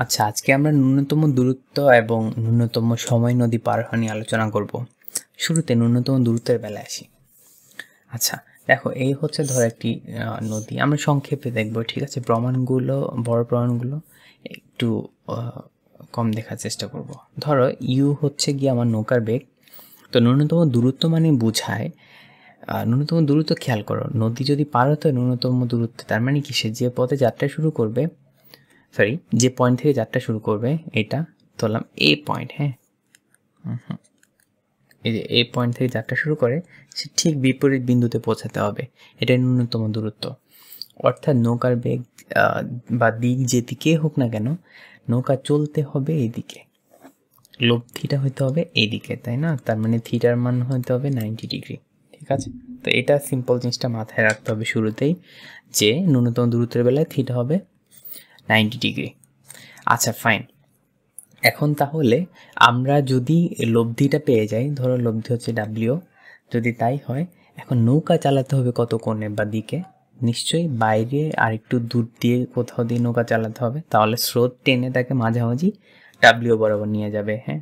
আচ্ছা, আজকে আমরা ন্যূনতম দূরত্ব এবং ন্যূনতম সময় নদী পার হওয়া নিয়ে আলোচনা করব। শুরুতে ন্যূনতম দূরত্বের বেলায় আসি। আচ্ছা দেখো, এই হচ্ছে ধর একটি নদী। আমরা সংক্ষেপে দেখব, ঠিক আছে? প্রমাণগুলো, বড় প্রমাণগুলো একটু কম দেখার চেষ্টা করব। ধরো ইউ হচ্ছে গিয়ে আমার নৌকার বেগ। তো ন্যূনতম দূরত্ব মানে বোঝায়, ন্যূনতম দূরত্ব খেয়াল করো, নদী যদি পার হতে হয় ন্যূনতম দূরত্ব, তার মানে কি সে যে পথে যাত্রা শুরু করবে, সরি যে পয়েন্ট থেকে যাত্রা শুরু করবে, এটা ধরলাম এ পয়েন্ট, হ্যাঁ, এই যে এ পয়েন্ট থেকে যাত্রা শুরু করে সে ঠিক বিপরীত বিন্দুতে পৌঁছাতে হবে, এটাই ন্যূনতম দূরত্ব। অর্থাৎ নৌকার বেগ বা দিক যেদিকে হোক না কেন, নৌকা চলতে হবে এইদিকে, লোভ থিটা হইতে হবে এইদিকে, তাই না? তার মানে থিটার মান হইতে হবে 90 ডিগ্রি, ঠিক আছে? তো এটা সিম্পল জিনিসটা মাথায় রাখতে হবে শুরুতেই, যে ন্যূনতম দূরত্বের বেলায় থিটা হবে 90 ডিগ্রি। আচ্ছা ফাইন, এখন তাহলে আমরা যদি লব্ধিটা পেয়ে যাই, ধরো লব্ধি হচ্ছে ডাব্লিউ, যদি তাই হয়, এখন নৌকা চালাতে হবে কত কোণে বা দিকে? নিশ্চয়ই বাইরে আরেকটু দূর দিয়ে কোথাও দিয়ে নৌকা চালাতে হবে, তাহলে স্রোত টেনে তাকে মাঝামাঝি ডাব্লিউ বরাবর নিয়ে যাবে, হ্যাঁ।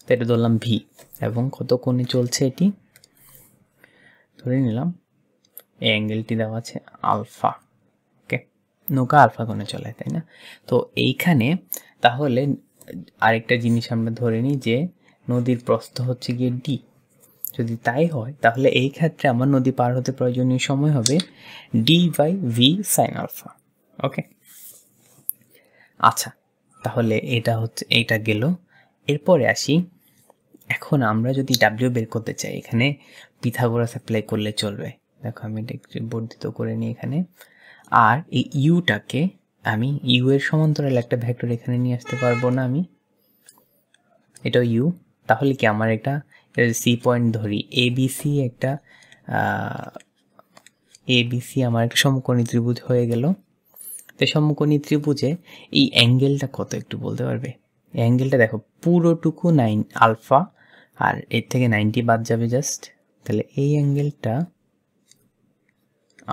তো এটা ধরলাম ভি, এবং কত কোণে চলছে এটি ধরে নিলাম, এই অ্যাঙ্গেলটি দেওয়া আছে আলফা, ওকে। নৌকা আলফা কোণে চলে, তাই না? তো এইখানে তাহলে আরেকটা জিনিস আমরা ধরে নিই যে নদীর প্রস্থ হচ্ছে গিয়ে ডি। যদি তাই হয় তাহলে এই ক্ষেত্রে আমার নদী পার হতে প্রয়োজনীয় সময় হবে d by V sine alpha, okay. আচ্ছা, তাহলে এটা হচ্ছে, এইটা গেল। এরপরে আসি, এখন আমরা যদি ডাব্লিউ বের করতে চাই, এখানে পিথাগোরাস অ্যাপ্লাই করলে চলবে। দেখো আমি এটা একটু বর্ধিত করে নিই এখানে, আর এই ইউটাকে আমি ইউ এর সমান্তরাল একটা ভেক্টর এখানে নিয়ে আসতে পারবো না আমি, এটাও ইউ। তাহলে কি আমার একটা সি পয়েন্ট ধরি, এবিসি একটা এবিসি আমার একটা সমকোণী ত্রিভুজ হয়ে গেল। তো সমকোণী ত্রিভুজে এই অ্যাঙ্গেলটা কত একটু বলতে পারবে? এই অ্যাঙ্গেলটা দেখো পুরোটুকু 9 আলফা, আর এর থেকে 90 বাদ যাবে জাস্ট, তাহলে এই অ্যাঙ্গেলটা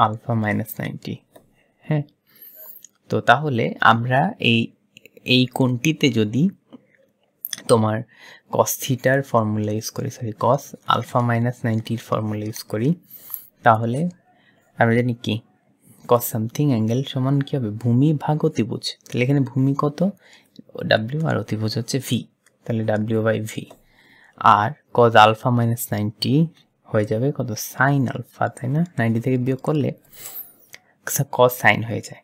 আলফা মাইনাস 90, হ্যাঁ। তো তাহলে আমরা এই কোণটিতে যদি তোমার কস থিটার ফর্মুলা ইউজ করি, sorry cos alpha minus 90 formula use করি, তাহলে আমরা জানি কি কস সামথিং অ্যাঙ্গেল সমান কি হবে, ভূমি ভাগ অতিভুজ। তাহলে এখানে ভূমি কত, ডাব্লিউ, আর অতিভুজ হচ্ছে ভি, তাহলে ডাব্লিউ বাই ভি। আর কস আলফা মাইনাস 90 হয়ে যাবে কত, সাইন আলফা, তাই না? 90 থেকে বিয়োগ করলে কস সাইন হয়ে যায়।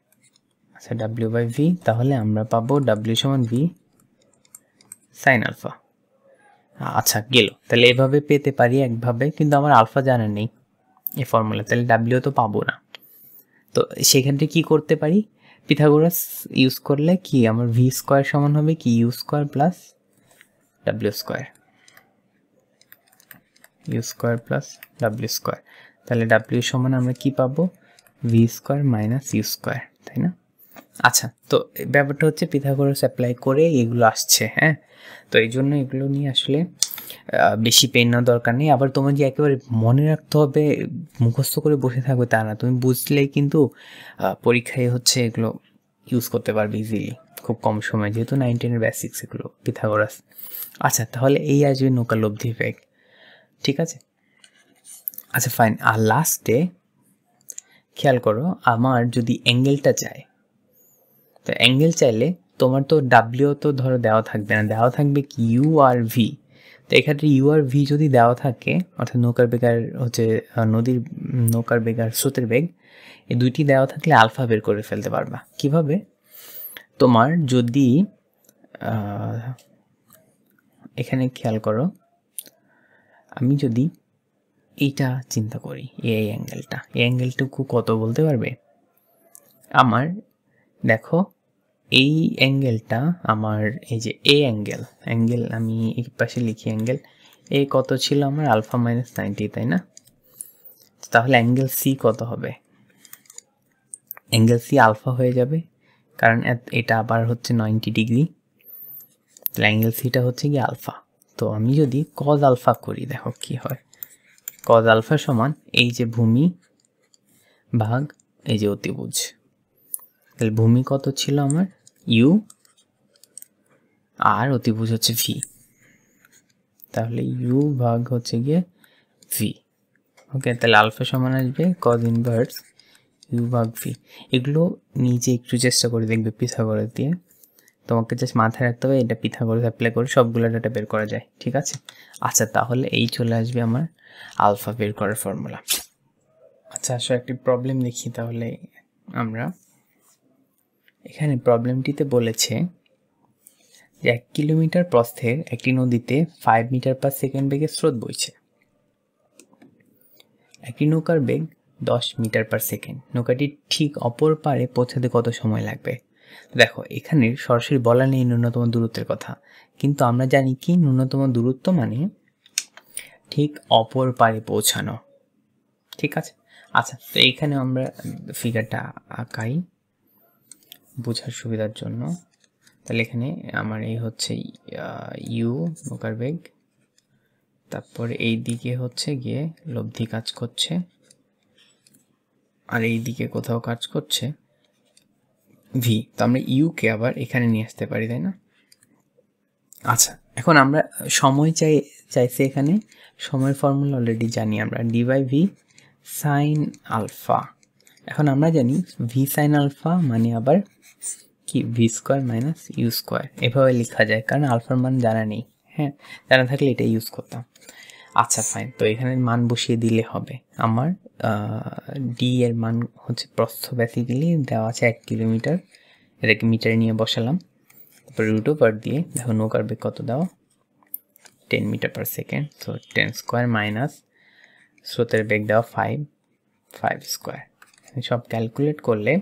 আচ্ছা ডাব্লিউ বাই ভি, তাহলে আমরা পাবো ডাব্লিউ সমান ভি সাইন আলফা। আচ্ছা গেল, তাহলে এভাবে পেতে পারি একভাবে, কিন্তু আমার আলফা জানা নেই এই ফর্মুলা, তাহলে ডাব্লিউ তো পাবো না। তো সেখানে কি করতে পারি, পিথাগোরাস ইউজ করলে কি আমার ভি স্কোয়ার সমান হবে কি U square plus W square, U square plus W square. তাহলে ডাব্লিউ সমান আমরা কি পাবো, V square minus U square, তাই না? আচ্ছা, তো ব্যাপারটা হচ্ছে পিথাগোরাস অ্যাপ্লাই করে এগুলো আসছে, হ্যাঁ। তো এই জন্য এগুলো নিয়ে আসলে বেশি পেন নেওয়ার দরকার নেই। আবার তোমার যে একেবারে মনে রাখতে হবে, মুখস্থ করে বসে থাকবে তা না, তুমি বুঝলেই কিন্তু পরীক্ষায় হচ্ছে এগুলো ইউজ করতে পারবে ইজিলি, খুব কম সময়, যেহেতু 9, 10-এর বেসিক্স এগুলো পিথাগোরাস। আচ্ছা, তাহলে এই আসবে নৌকা লব্ধি বেগ, ঠিক আছে? আচ্ছা ফাইন, আর লাস্টে খেয়াল করো, আমার যদি অ্যাঙ্গেলটা চাই, তো অ্যাঙ্গেল চাইলে তোমার তো ডাব্লিউ তো ধরো দেওয়া থাকবে না, দেওয়া থাকবে কি ইউ আর ভি। তো এক্ষেত্রে ইউ আর ভি যদি দেওয়া থাকে, অর্থাৎ নৌকার বেগ আর হচ্ছে নদীর নৌকার বেগ আর স্রোতের বেগ, এই দুইটি দেওয়া থাকলে আলফা বের করে ফেলতে পারবা। কিভাবে? তোমার যদি এখানে খেয়াল করো, আমি যদি এইটা চিন্তা করি, এই অ্যাঙ্গেলটা, এই অ্যাঙ্গেলটুকু কত বলতে পারবে? আমার দেখো এই অ্যাঙ্গেলটা, আমার এই যে এ অ্যাঙ্গেল আমি এই পাশে লিখি, অ্যাঙ্গেল এ কত ছিল আমার, আলফা মাইনাস 90, তাই না? তাহলে অ্যাঙ্গেল সি কত হবে? অ্যাঙ্গেল সি আলফা হয়ে যাবে, কারণ এটা আবার হচ্ছে 90 ডিগ্রি, তাহলে অ্যাঙ্গেল সিটা হচ্ছে কি আলফা। তো আমি যদি কজ আলফা করি, দেখো কি হয়, কজ আলফা সমান এই যে ভূমি ভাগ এই যে অতিভুজ। তাহলে ভূমি কত ছিল আমার, ইউ, আর অতিভুজ হচ্ছে ভি, তাহলে ইউ ভাগ হচ্ছে গিয়ে ভি। ওকে, তাহলে আলফা সমান আসবে কজ ইনভার্স ইউ ভাগ ভি। এগুলো নিজে একটু চেষ্টা করে দেখবে পিথাগোরাস দিয়ে, তোমাকে জাস্ট মাথায় রাখতে হবে এটা পিথাগোরাস অ্যাপ্লাই করে সবগুলো ডাটা বের করা যায়, ঠিক আছে। আচ্ছা, তাহলে এই চলে আসবে আমার আলফা বের করার ফর্মুলা। আচ্ছা, আসলে একটি প্রবলেম দেখি তাহলে আমরা। এখানে প্রবলেমটিতে বলেছে যে 1 কিলোমিটার প্রস্থের একটি নদীতে 5 মিটার পার সেকেন্ড বেগে স্রোত বইছে। একটি নৌকার বেগ 10 মিটার পার সেকেন্ড। নৌকাটি ঠিক অপর পারে পৌঁছাতে কত সময় লাগবে? দেখো, এখানে সরাসরি বলা নেই ন্যূনতম দূরত্বের কথা, কিন্তু আমরা জানি কি ন্যূনতম দূরত্ব মানে ঠিক অপর পারে পৌঁছানো, ঠিক আছে। আচ্ছা, তো এইখানে আমরা ফিগারটা আঁকাই বোঝার সুবিধার জন্য। তাহলে এখানে আমার এই হচ্ছে ইউ নৌকার বেগ, তারপরে এই দিকে হচ্ছে গিয়ে লব্ধি কাজ করছে, আর এই দিকে কোথাও কাজ করছে ভি। তো আমরা ইউকে আবার এখানে নিয়ে আসতে পারি, তাই না? আচ্ছা, এখন আমরা সময় চাইছে এখানে সময়ের ফর্মুলা অলরেডি জানি আমরা, D by V sine alpha. এখন আমরা জানি ভি সাইন আলফা মানে আবার কি V square minus U square, এভাবে লেখা যায় কারণ আলফার মান জানা নেই। হ্যাঁ, জানা থাকলে এটা ইউজ করতাম। আচ্ছা ফাইন, তো এখানে মান বসিয়ে দিলে হবে আমার ডি এর মান হচ্ছে প্রস্থ বেসিক্যালি দেওয়া আছে 1 কিলোমিটার, এটাকে মিটারে নিয়ে বসালাম, তারপর রুট ওভার দিয়ে দেখো নৌকার বেগ কত দেওয়া 10 metre per second, so 10 square minus স্রোতের বেগ দেওয়া 5 স্কোয়ার। সব ক্যালকুলেট করলে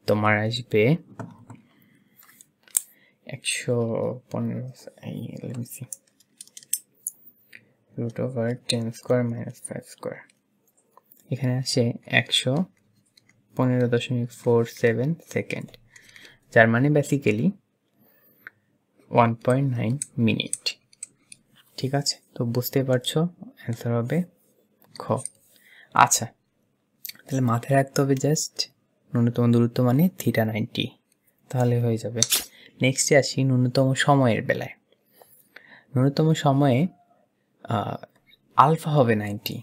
তোমার আসবে 115 root over 10 square minus 5 square, এখানে আসে 115.47 সেকেন্ড, যার মানে বেসিক্যালি 1.9 মিনিট, ঠিক আছে। তো বুঝতে পারছো অ্যান্সার হবে খ। আচ্ছা, তাহলে মাথায় রাখতে হবে জাস্ট ন্যূনতম দূরত্ব মানে θ90, তাহলে হয়ে যাবে। নেক্সটে আসি ন্যূনতম সময়ের বেলায়। ন্যূনতম সময়ে আলফা হবে 90,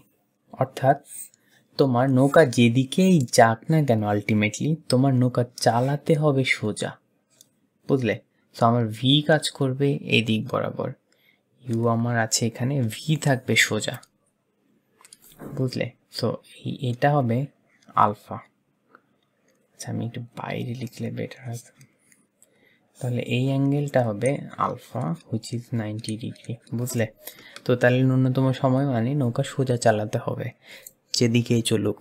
অর্থাৎ তোমার নৌকা যেদিকেই যাক না কেন আলটিমেটলি তোমার নৌকা চালাতে হবে সোজা, বুঝলে। তো আমার ভি কাজ করবে এই দিক বরাবর, ইউ আমার আছে এখানে, ভি থাকবে সোজা, বুঝলে। সো এটা হবে আলফা। আচ্ছা, আমি একটু বাইরে লিখলে বেটার হবে, তাহলে এই অ্যাঙ্গেলটা হবে আলফা হুইচ ইজ 90 ডিগ্রি, বুঝলে। তো তাহলে ন্যূনতম সময় মানে নৌকা সোজা চালাতে হবে যেদিকেই চলুক।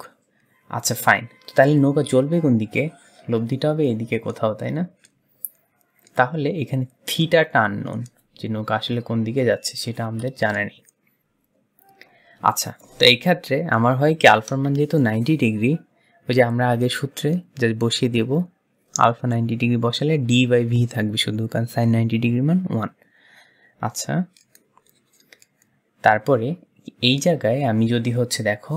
আচ্ছা ফাইন, তাহলে নৌকা চলবে কোন দিকে? লব্ধিটা হবে এদিকে কোথাও, তাই না? তাহলে এখানে থিটাটা আননোন, যে নৌকা আসলে কোন দিকে যাচ্ছে সেটা আমাদের জানা নেই। আচ্ছা, তো এই ক্ষেত্রে আমার হয় কি আলফার মান যেহেতু 90 ডিগ্রি, ওই যে আমরা আগের সূত্রে যা বসিয়ে দেবো আলফা 90 ডিগ্রি বসালে ডি বাই ভি থাকবে শুধু, কারণ সাইন 90 ডিগ্রি মান 1। আচ্ছা, তারপরে এই জায়গায় আমি যদি হচ্ছে দেখো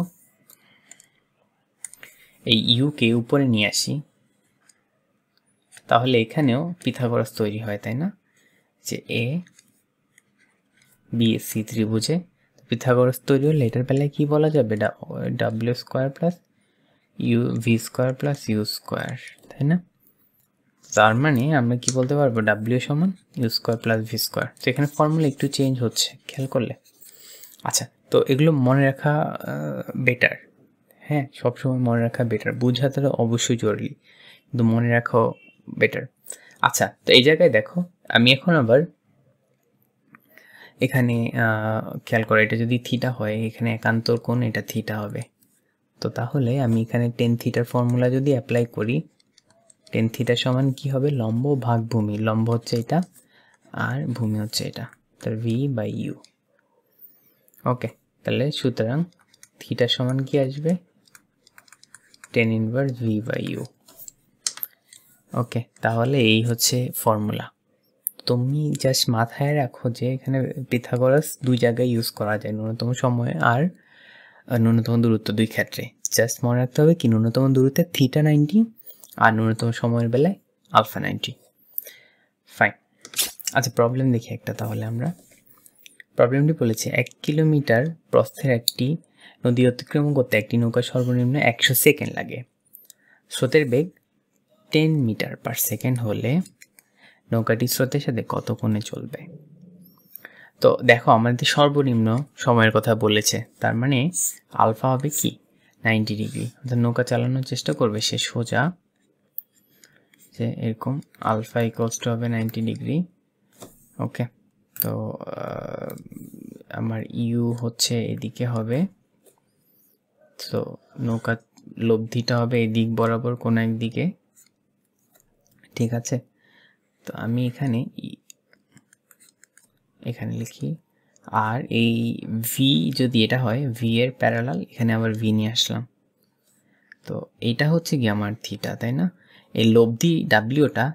এই ইউকে উপরে নিয়ে আসি, তাহলে এখানেও পিথাগোরাস তৈরি হয়, তাই না? যে এ বি সি ত্রিভুজে পিথাগোরাস তৈরি হলে এটার বেলায় কি বলা যাবে? W square plus U V square plus U square, তাই না? তার মানে আমরা কি বলতে পারবো ডাব্লিউ সমান U square plus V square. তো এখানে ফর্মুলা একটু চেঞ্জ হচ্ছে খেয়াল করলে। আচ্ছা, তো এগুলো মনে রাখা বেটার, হ্যাঁ, সবসময় মনে রাখা বেটার, বোঝাতে অবশ্যই জরুরি কিন্তু মনে রাখাও বেটার। আচ্ছা, তো এই জায়গায় দেখো আমি এখন আবার এখানে খেয়াল করো, এটা যদি থিটা হয় এখানে একান্তর কোণ এটা থিটা হবে। তো তাহলে আমি এখানে টেন থিটার ফর্মুলা যদি অ্যাপ্লাই করি, টেন থিটা সমান কি হবে? লম্ব ভাগ ভূমি, লম্ব হচ্ছে এটা আর ভূমি হচ্ছে এটা, তার ভি বাই ইউ। ওকে, তাহলে সুতরাং থিটা সমান কি আসবে? Tan inverse V by u. Okay, তাহলে এই হচ্ছে ফর্মুলা। তুমি জাস্ট মাথায় রাখো যে এখানে পিথাগোরাস দুই জায়গায় ইউজ করা যায়, ন্যূনতম সময় আর ন্যূনতম দূরত্ব দুই ক্ষেত্রে। জাস্ট মনে রাখতে হবে কি ন্যূনতম দূরত্বে থিটা 90 আর ন্যূনতম সময়ের বেলায় আলফা 90। ফাইন। আচ্ছা প্রবলেম দেখি একটা, তাহলে আমরা প্রবলেমটি বলেছে 1 কিলোমিটার প্রস্থের একটি নদী অতিক্রম করতে একটি নৌকা সর্বনিম্ন 100 সেকেন্ড লাগে। স্রোতের বেগ 10 মিটার পার সেকেন্ড হলে নৌকাটি স্রোতের সাথে কত কোণে চলবে? তো দেখো আমাদের সর্বনিম্ন সময়ের কথা বলেছে, তার মানে আলফা হবে কি 90 ডিগ্রি, অর্থাৎ নৌকা চালানোর চেষ্টা করবে সে সোজা, যে এরকম আলফা ইকুয়ালস টু হবে 90 ডিগ্রি। ওকে, তো আমার ইউ হচ্ছে এদিকে হবে, তো নৌকা লব্ধিটা হবে এই দিক বরাবর কোন একদিকে, ঠিক আছে। তো আমি এখানে লিখি, আর এই ভি যদি এটা হয় ভি এর প্যারালাল, এখানে আবার ভি নিয়ে আসলাম, তো এইটা হচ্ছে কি আমার থিটা, তাই না? এই লব্ধি ডাব্লিউটা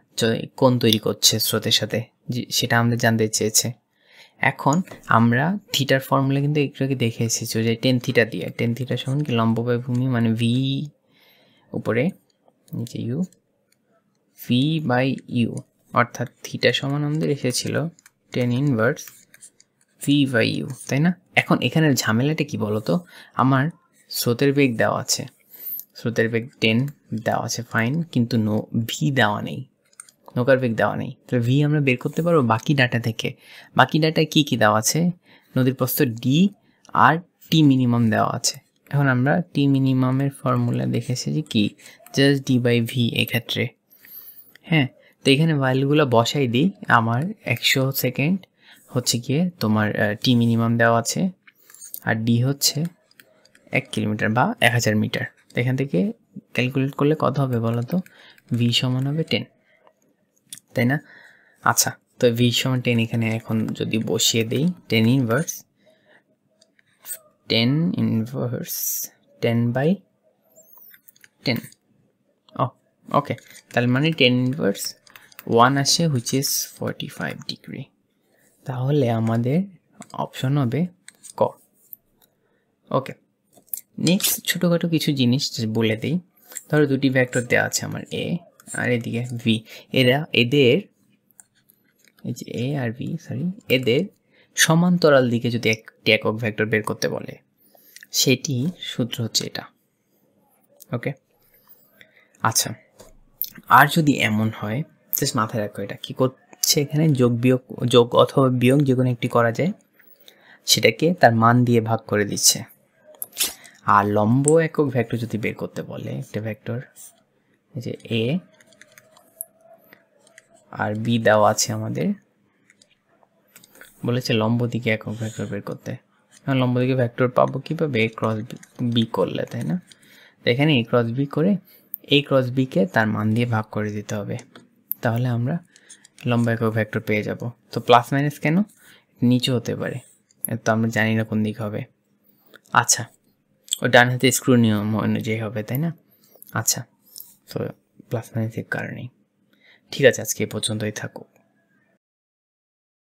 কোণ তৈরি করছে স্রোতের সাথে, সেটা আমাদের জানতে চেয়েছে। এখন আমরা থিটার ফর্মুলা কিন্তু একটু আগে দেখে এসেছি, যে টেন থিটা দিয়ে, টেন থিটা সমান কি লম্ব বাই ভূমি, মানে ভি উপরে নিচে ইউ, ভি বাই ইউ, অর্থাৎ থিটা সমান আমাদের এসেছিল tan inverse V by U, তাই না? এখন এখানের ঝামেলাটা কি বলতো, আমার স্রোতের বেগ দেওয়া আছে, স্রোতের বেগ 10 দেওয়া আছে ফাইন, কিন্তু ভি দেওয়া নেই, নৌকার বেগ দেওয়া নেই। তাহলে ভি আমরা বের করতে পারবো বাকি ডাটা থেকে। বাকি ডাটায় কি কি দেওয়া আছে? নদীর প্রস্থ ডি আর টি মিনিমাম দেওয়া আছে। এখন আমরা টি মিনিমামের ফর্মুলা দেখেছি যে কি, জাস্ট ডি বাই ভি এক্ষেত্রে। হ্যাঁ, তো এখানে ভ্যালুগুলো বসাই দিই। আমার 100 সেকেন্ড হচ্ছে গিয়ে তোমার টি মিনিমাম দেওয়া আছে, আর ডি হচ্ছে 1 কিলোমিটার বা 1000 মিটার। এখান থেকে ক্যালকুলেট করলে কত হবে বলো তো? ভি সমান হবে 10, তাই না? আচ্ছা, তো ভি সমান 10 এখানে এখন যদি বসিয়ে দিই, 10 ইনভার্স 10 বাই 10, ওকে, তাহলে মানে 10 ইনভার্স 1 আসে, হুইচ ইজ 45 ডিগ্রি। তাহলে আমাদের অপশন হবে ক। ওকে, নেক্সট ছোটোখাটো কিছু জিনিস বলে দিই। ধরো দুটি ভেক্টর দেওয়া আছে আমার এ আর এদিকে ভি, এদের এই যে এ আর ভি, এদের সমান্তরাল দিকে যদি একটি একক ভেক্টর বের করতে বলে, সেটি সূত্র হচ্ছে এটা। ওকে, আচ্ছা, আর যদি এমন হয়, জাস্ট মাথায় রাখো এটা কি করছে এখানে, যোগ অথবা বিয়োগ যে কোনো একটি করা যায়, সেটাকে তার মান দিয়ে ভাগ করে দিচ্ছে। আর লম্ব একক ভেক্টর যদি বের করতে বলে, একটা ভেক্টর এই যে এ আর বি দেওয়া আছে আমাদের, বলেছে লম্ব দিকে একক ভেক্টর বের করতে। এখন লম্ব দিকে ভেক্টর পাবো কিভাবে? এ ক্রস বি করলে, তাই না? তো এখানে এ ক্রস বি করে এ ক্রস বিকে তার মান দিয়ে ভাগ করে দিতে হবে, তাহলে আমরা লম্ব একক ভেক্টর পেয়ে যাব। তো প্লাস মাইনাস কেন? নিচে হতে পারে, তো আমরা জানি না কোন দিক হবে। আচ্ছা, ও ডান হাতে স্ক্রু নিয়ম অনুযায়ী হবে, তাই না? আচ্ছা, তো প্লাস মাইনাসের কারণেই। ঠিক আছে, আজকে এ পর্যন্তই থাকুক।